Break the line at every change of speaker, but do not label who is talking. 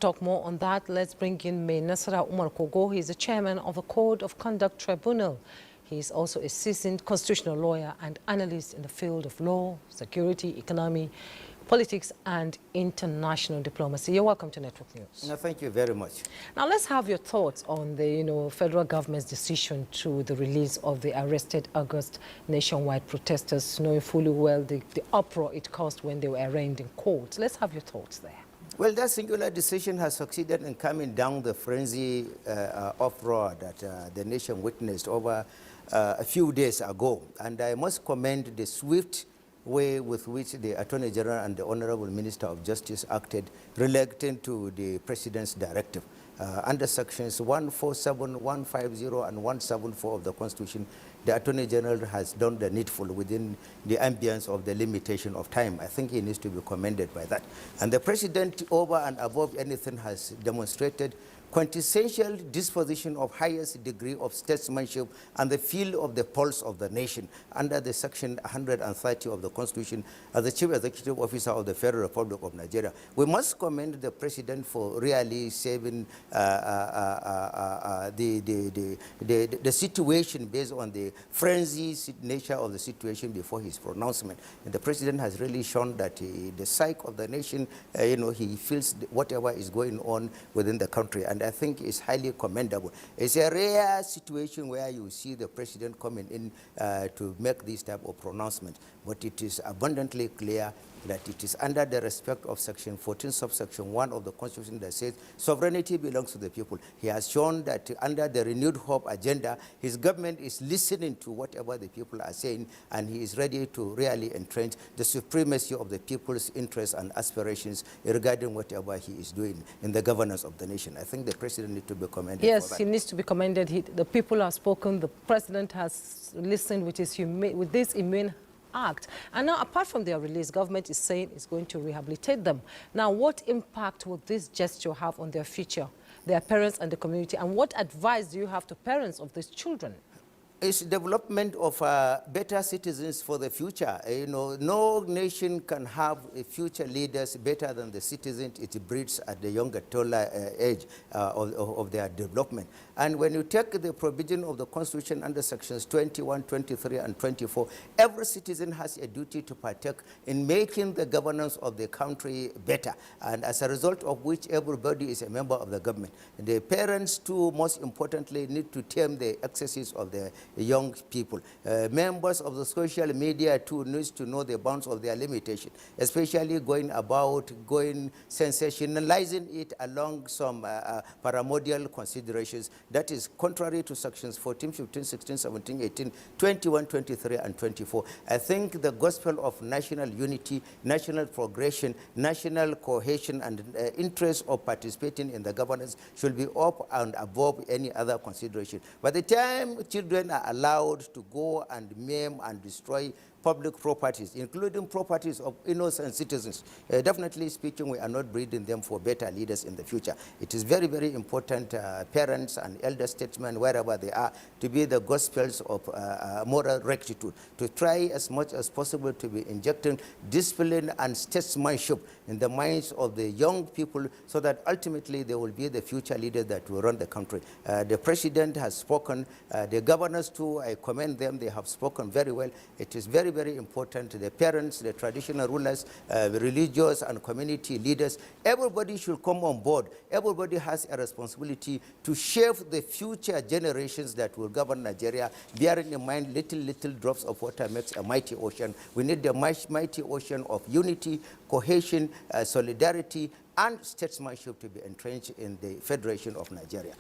Talk more on that, let's bring in Mainasara Umar Kogo. He's the chairman of the Code of Conduct Tribunal. He's also a seasoned constitutional lawyer and analyst in the field of law, security, economy, politics, and international diplomacy. You're welcome to Network News.
No, thank you very much.
Now, let's have your thoughts on the, federal government's decision to the release of the arrested August nationwide protesters, knowing fully well the uproar it caused when they were arraigned in court. Let's have your thoughts there.
Well, that singular decision has succeeded in calming down the frenzy uproar that the nation witnessed over a few days ago. And I must commend the swift way with which the Attorney General and the Honorable Minister of Justice acted relating to the President's directive. Under sections 147, 150, and 174 of the Constitution, the Attorney General has done the needful within the ambience of the limitation of time. I think he needs to be commended by that. And the President, over and above anything, has demonstrated quintessential disposition of highest degree of statesmanship and the feel of the pulse of the nation under the section 130 of the Constitution as the Chief Executive Officer of the Federal Republic of Nigeria. We must commend the President for really saving the situation based on the frenzy nature of the situation before his pronouncement. And the President has really shown that the psyche of the nation, he feels whatever is going on within the country. And I think it's highly commendable. It's a rare situation where you see the President coming in to make this type of pronouncement, but it is abundantly clear that it is under the respect of Section 14, subsection 1 of the Constitution that says sovereignty belongs to the people. He has shown that under the renewed hope agenda, his government is listening to whatever the people are saying, and he is ready to really entrench the supremacy of the people's interests and aspirations regarding whatever he is doing in the governance of the nation. I think the President needs to be commended for that.
Yes, he needs to be commended. The people have spoken. The President has listened with this humane act. And now, apart from their release, government is saying it's going to rehabilitate them. Now, what impact will this gesture have on their future, their parents and the community? And what advice do you have to parents of these children?
It's development of better citizens for the future. No nation can have future leaders better than the citizens it breeds at the younger, taller age of their development. And when you take the provision of the Constitution under sections 21, 23, and 24, every citizen has a duty to partake in making the governance of the country better. And as a result of which, everybody is a member of the government. And the parents, too, most importantly, need to tame the excesses of the young people. Members of the social media too needs to know the bounds of their limitation, especially going sensationalizing it along some primordial considerations. That is contrary to sections 14, 15, 16, 17, 18, 21, 23, and 24. I think the gospel of national unity, national progression, national cohesion, and interest of participating in the governance should be up and above any other consideration. By the time children are allowed to go and maim and destroy public properties, including properties of innocent citizens, definitely speaking, we are not breeding them for better leaders in the future. It is very, very important, parents and elder statesmen, wherever they are, to be the gospels of moral rectitude, to try as much as possible to be injecting discipline and statesmanship in the minds of the young people, so that ultimately they will be the future leaders that will run the country. The President has spoken. The governors too, I commend them. They have spoken very well. It is very, very important. The parents, the traditional rulers, the religious and community leaders, everybody should come on board. Everybody has a responsibility to shape the future generations that will govern Nigeria, bearing in mind little drops of water makes a mighty ocean. We need the mighty ocean of unity, cohesion, solidarity, and statesmanship to be entrenched in the Federation of Nigeria.